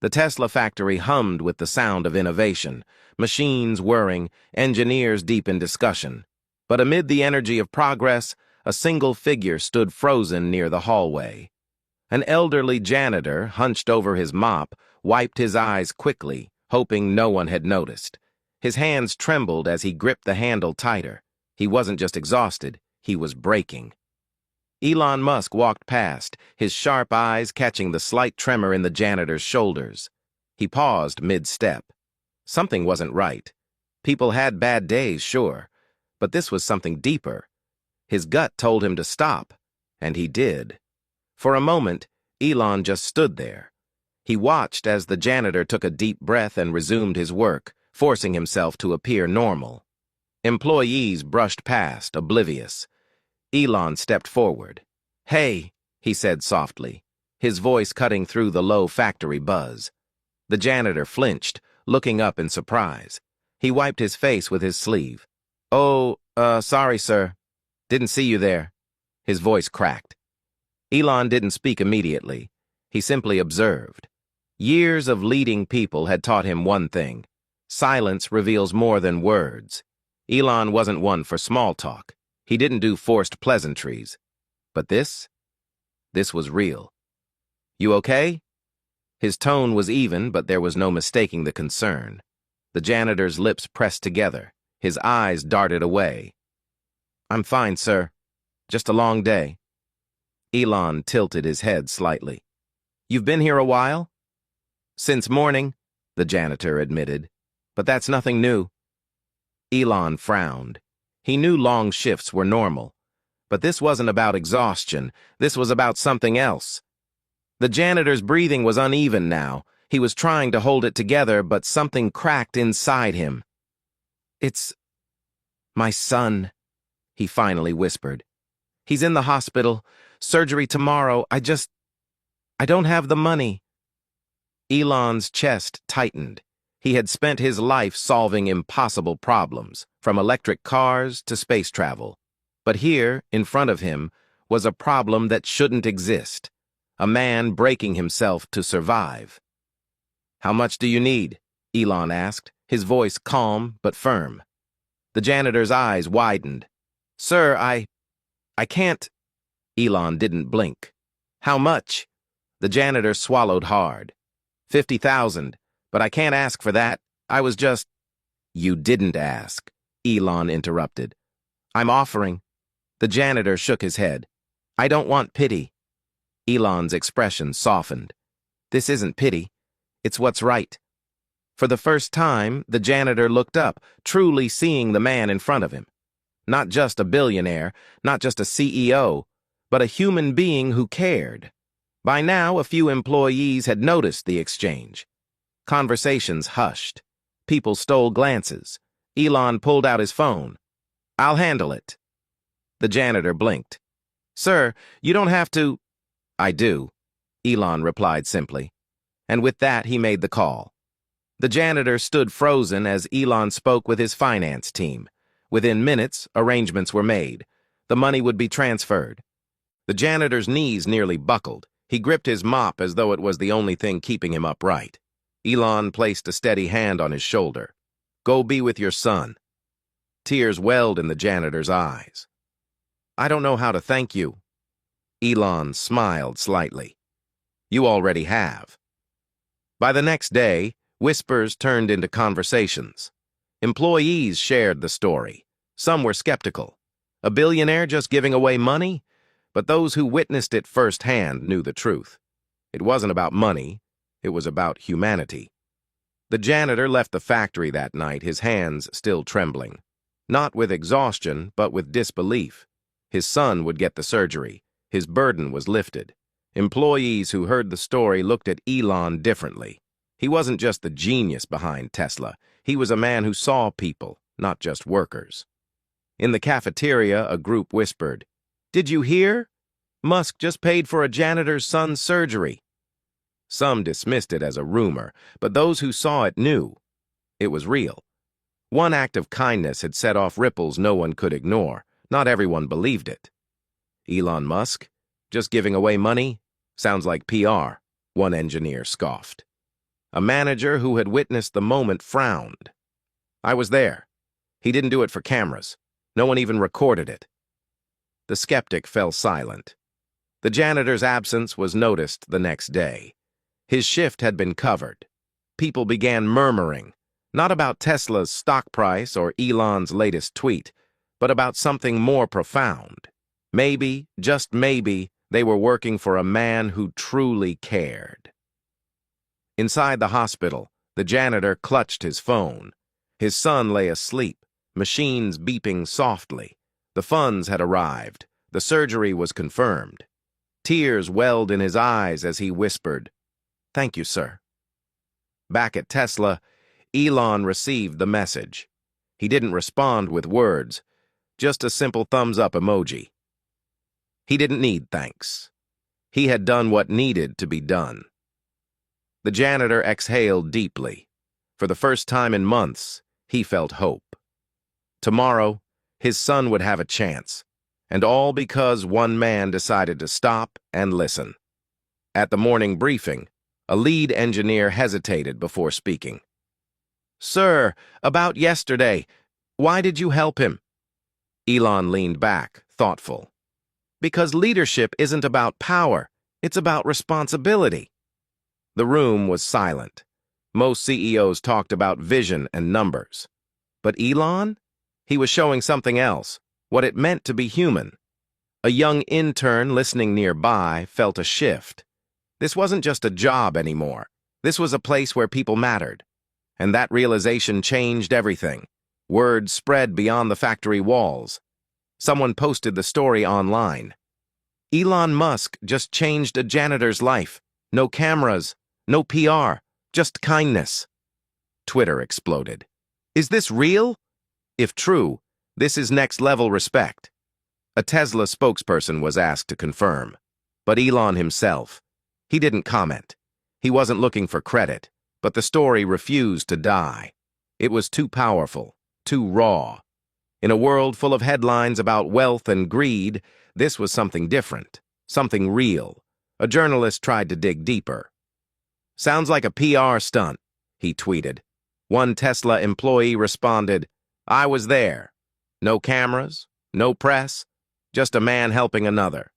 The Tesla factory hummed with the sound of innovation, machines whirring, engineers deep in discussion. But amid the energy of progress, a single figure stood frozen near the hallway. An elderly janitor, hunched over his mop, wiped his eyes quickly, hoping no one had noticed. His hands trembled as he gripped the handle tighter. He wasn't just exhausted, he was breaking. Elon Musk walked past, his sharp eyes catching the slight tremor in the janitor's shoulders. He paused mid-step. Something wasn't right. People had bad days, sure, but this was something deeper. His gut told him to stop, and he did. For a moment, Elon just stood there. He watched as the janitor took a deep breath and resumed his work, forcing himself to appear normal. Employees brushed past, oblivious. Elon stepped forward. "Hey," he said softly, his voice cutting through the low factory buzz. The janitor flinched, looking up in surprise. He wiped his face with his sleeve. "Oh, sorry, sir. Didn't see you there." His voice cracked. Elon didn't speak immediately. He simply observed. Years of leading people had taught him one thing. Silence reveals more than words. Elon wasn't one for small talk. He didn't do forced pleasantries. But this was real. "You okay?" His tone was even, but there was no mistaking the concern. The janitor's lips pressed together. His eyes darted away. "I'm fine, sir. Just a long day." Elon tilted his head slightly. "You've been here a while?" "Since morning," the janitor admitted. "But that's nothing new." Elon frowned. He knew long shifts were normal. But this wasn't about exhaustion. This was about something else. The janitor's breathing was uneven now. He was trying to hold it together, but something cracked inside him. "It's my son," he finally whispered. "He's in the hospital. Surgery tomorrow. I don't have the money." Elon's chest tightened. He had spent his life solving impossible problems, from electric cars to space travel. But here, in front of him, was a problem that shouldn't exist. A man breaking himself to survive. "How much do you need?" Elon asked, his voice calm but firm. The janitor's eyes widened. "Sir, I can't." Elon didn't blink. "How much?" The janitor swallowed hard. 50,000. But I can't ask for that. I was just—" "You didn't ask," Elon interrupted. "I'm offering." The janitor shook his head. "I don't want pity." Elon's expression softened. "This isn't pity. It's what's right." For the first time, the janitor looked up, truly seeing the man in front of him. Not just a billionaire, not just a CEO, but a human being who cared. By now, a few employees had noticed the exchange. Conversations hushed. People stole glances. Elon pulled out his phone. "I'll handle it." The janitor blinked. "Sir, you don't have to—" "I do," Elon replied simply. And with that, he made the call. The janitor stood frozen as Elon spoke with his finance team. Within minutes, arrangements were made. The money would be transferred. The janitor's knees nearly buckled. He gripped his mop as though it was the only thing keeping him upright. Elon placed a steady hand on his shoulder. "Go be with your son." Tears welled in the janitor's eyes. "I don't know how to thank you." Elon smiled slightly. "You already have." By the next day, whispers turned into conversations. Employees shared the story. Some were skeptical. A billionaire just giving away money? But those who witnessed it firsthand knew the truth. It wasn't about money. It was about humanity. The janitor left the factory that night, his hands still trembling. Not with exhaustion, but with disbelief. His son would get the surgery. His burden was lifted. Employees who heard the story looked at Elon differently. He wasn't just the genius behind Tesla. He was a man who saw people, not just workers. In the cafeteria, a group whispered, "Did you hear? Musk just paid for a janitor's son's surgery." Some dismissed it as a rumor, but those who saw it knew. It was real. One act of kindness had set off ripples no one could ignore. Not everyone believed it. "Elon Musk? Just giving away money? Sounds like PR," one engineer scoffed. A manager who had witnessed the moment frowned. I was there. He didn't do it for cameras. No one even recorded it. The skeptic fell silent. The janitor's absence was noticed the next day. His shift had been covered. People began murmuring, not about Tesla's stock price or Elon's latest tweet, but about something more profound. Maybe, just maybe, they were working for a man who truly cared. Inside the hospital, the janitor clutched his phone. His son lay asleep, machines beeping softly. The funds had arrived. The surgery was confirmed. Tears welled in his eyes as he whispered, "Thank you, sir." Back at Tesla, Elon received the message. He didn't respond with words, just a simple thumbs-up emoji. He didn't need thanks. He had done what needed to be done. The janitor exhaled deeply. For the first time in months, he felt hope. Tomorrow, his son would have a chance, and all because one man decided to stop and listen. At the morning briefing, a lead engineer hesitated before speaking. "Sir, about yesterday, why did you help him?" Elon leaned back, thoughtful. "Because leadership isn't about power, it's about responsibility." The room was silent. Most CEOs talked about vision and numbers. But Elon? He was showing something else, what it meant to be human. A young intern listening nearby felt a shift. This wasn't just a job anymore. This was a place where people mattered. And that realization changed everything. Word spread beyond the factory walls. Someone posted the story online. Elon Musk just changed a janitor's life. No cameras, no PR, just kindness. Twitter exploded. Is this real? If true, this is next-level respect. A Tesla spokesperson was asked to confirm. But Elon himself, he didn't comment. He wasn't looking for credit, but the story refused to die. It was too powerful, too raw. In a world full of headlines about wealth and greed, this was something different, something real. A journalist tried to dig deeper. "Sounds like a PR stunt," he tweeted. One Tesla employee responded, "I was there. No cameras, no press, just a man helping another."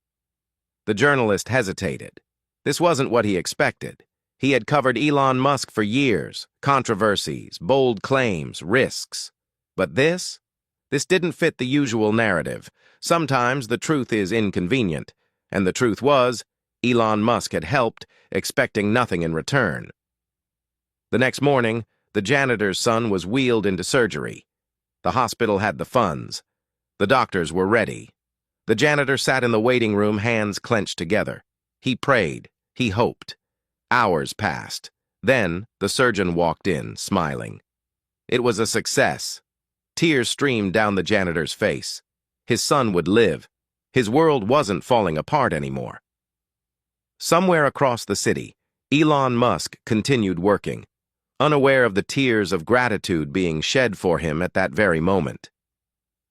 The journalist hesitated. This wasn't what he expected. He had covered Elon Musk for years, controversies, bold claims, risks. But this didn't fit the usual narrative. Sometimes the truth is inconvenient, and the truth was, Elon Musk had helped, expecting nothing in return. The next morning, the janitor's son was wheeled into surgery. The hospital had the funds. The doctors were ready. The janitor sat in the waiting room, hands clenched together. He prayed. He hoped. Hours passed. Then, the surgeon walked in, smiling. It was a success. Tears streamed down the janitor's face. His son would live. His world wasn't falling apart anymore. Somewhere across the city, Elon Musk continued working, unaware of the tears of gratitude being shed for him at that very moment.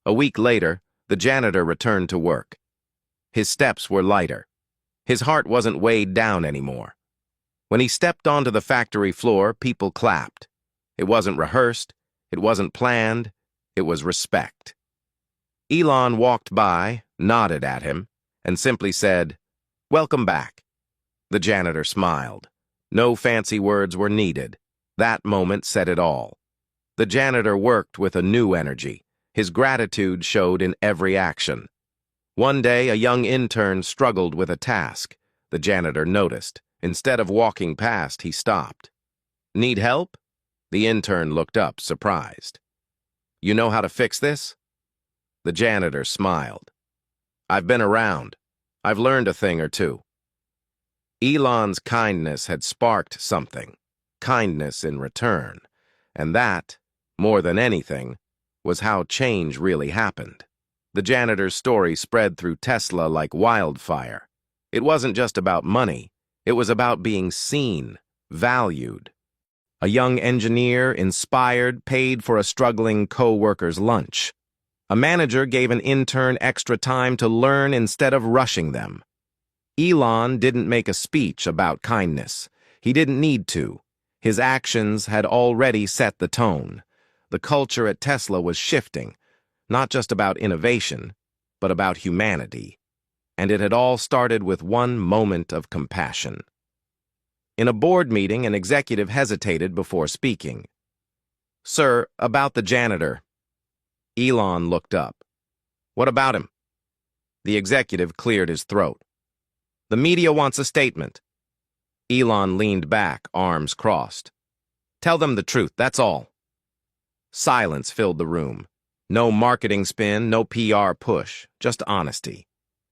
A week later, the janitor returned to work. His steps were lighter. His heart wasn't weighed down anymore. When he stepped onto the factory floor, people clapped. It wasn't rehearsed. It wasn't planned. It was respect. Elon walked by, nodded at him, and simply said, "Welcome back." The janitor smiled. No fancy words were needed. That moment said it all. The janitor worked with a new energy. His gratitude showed in every action. One day, a young intern struggled with a task. The janitor noticed. Instead of walking past, he stopped. "Need help?" The intern looked up, surprised. "You know how to fix this?" The janitor smiled. "I've been around. I've learned a thing or two." Elon's kindness had sparked something, kindness in return, and that, more than anything, was how change really happened. The janitor's story spread through Tesla like wildfire. It wasn't just about money. It was about being seen, valued. A young engineer, inspired, paid for a struggling co-worker's lunch. A manager gave an intern extra time to learn instead of rushing them. Elon didn't make a speech about kindness. He didn't need to. His actions had already set the tone. The culture at Tesla was shifting, not just about innovation, but about humanity. And it had all started with one moment of compassion. In a board meeting, an executive hesitated before speaking. "Sir, about the janitor." Elon looked up. "What about him?" The executive cleared his throat. "The media wants a statement." Elon leaned back, arms crossed. "Tell them the truth, that's all." Silence filled the room. No marketing spin, no PR push, just honesty.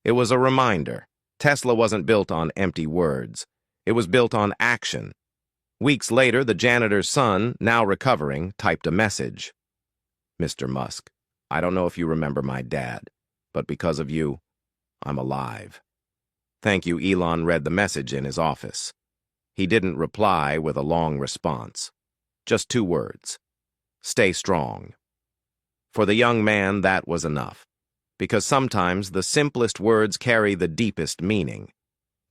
It was a reminder. Tesla wasn't built on empty words. It was built on action. Weeks later, the janitor's son, now recovering, typed a message. "Mr. Musk, I don't know if you remember my dad, but because of you, I'm alive." "Thank you." Elon read the message in his office. He didn't reply with a long response. Just 2 words. "Stay strong." For the young man, that was enough, because sometimes the simplest words carry the deepest meaning.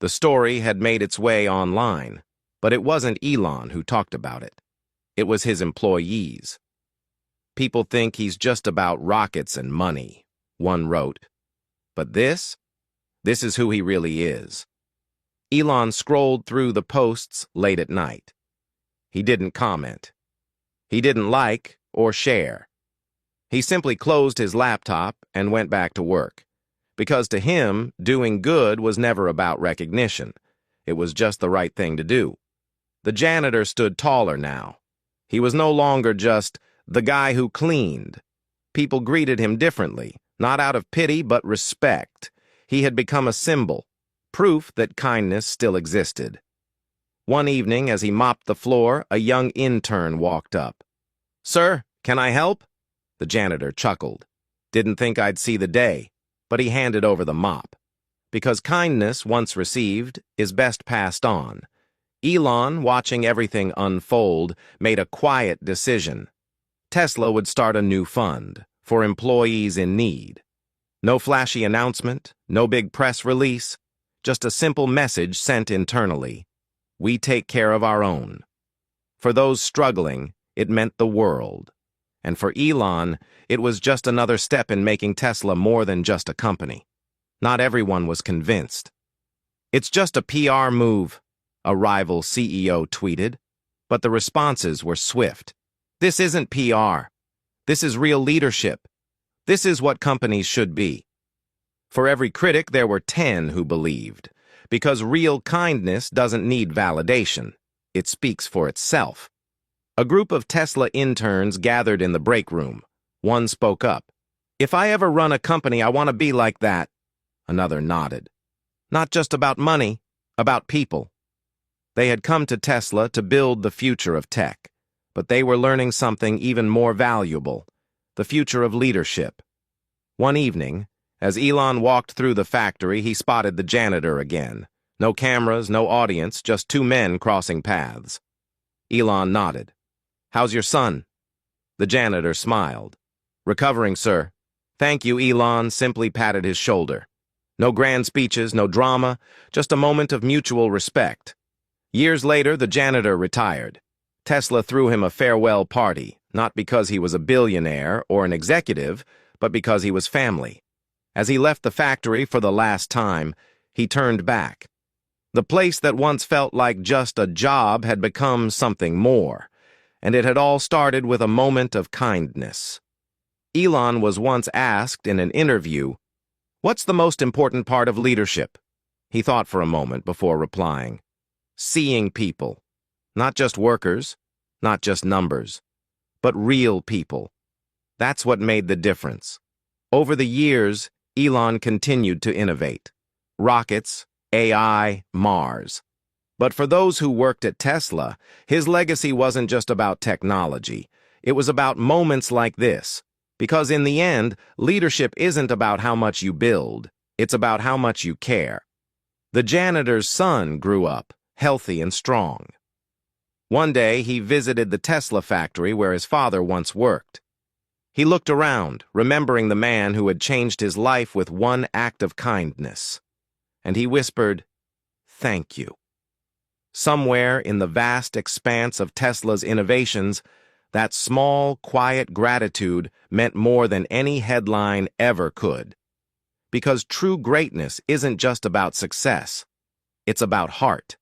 The story had made its way online, but it wasn't Elon who talked about it. It was his employees. "People think he's just about rockets and money," one wrote. "But this is who he really is." Elon scrolled through the posts late at night. He didn't comment. He didn't like or share. He simply closed his laptop and went back to work. Because to him, doing good was never about recognition. It was just the right thing to do. The janitor stood taller now. He was no longer just the guy who cleaned. People greeted him differently, not out of pity but respect. He had become a symbol, proof that kindness still existed. One evening, as he mopped the floor, a young intern walked up. "Sir, can I help?" The janitor chuckled. "Didn't think I'd see the day," but he handed over the mop. Because kindness, once received, is best passed on. Elon, watching everything unfold, made a quiet decision. Tesla would start a new fund for employees in need. No flashy announcement, no big press release, just a simple message sent internally. We take care of our own. For those struggling, it meant the world. And for Elon, it was just another step in making Tesla more than just a company. Not everyone was convinced. "It's just a PR move," a rival CEO tweeted. But the responses were swift. "This isn't PR. This is real leadership. This is what companies should be." For every critic, there were 10 who believed. Because real kindness doesn't need validation. It speaks for itself. A group of Tesla interns gathered in the break room. One spoke up. "If I ever run a company, I want to be like that." Another nodded. "Not just about money, about people." They had come to Tesla to build the future of tech, but they were learning something even more valuable, the future of leadership. One evening, as Elon walked through the factory, he spotted the janitor again. No cameras, no audience, just 2 men crossing paths. Elon nodded. "How's your son?" The janitor smiled. "Recovering, sir." "Thank you." Elon simply patted his shoulder. No grand speeches, no drama, just a moment of mutual respect. Years later, the janitor retired. Tesla threw him a farewell party, not because he was a billionaire or an executive, but because he was family. As he left the factory for the last time, he turned back. The place that once felt like just a job had become something more, and it had all started with a moment of kindness. Elon was once asked in an interview, "What's the most important part of leadership?" He thought for a moment before replying, "Seeing people. Not just workers, not just numbers, but real people." That's what made the difference. Over the years, Elon continued to innovate. Rockets, AI, Mars. But for those who worked at Tesla, his legacy wasn't just about technology. It was about moments like this. Because in the end, leadership isn't about how much you build. It's about how much you care. The janitor's son grew up, healthy and strong. One day, he visited the Tesla factory where his father once worked. He looked around, remembering the man who had changed his life with one act of kindness. And he whispered, "Thank you." Somewhere in the vast expanse of Tesla's innovations, that small, quiet gratitude meant more than any headline ever could. Because true greatness isn't just about success. It's about heart.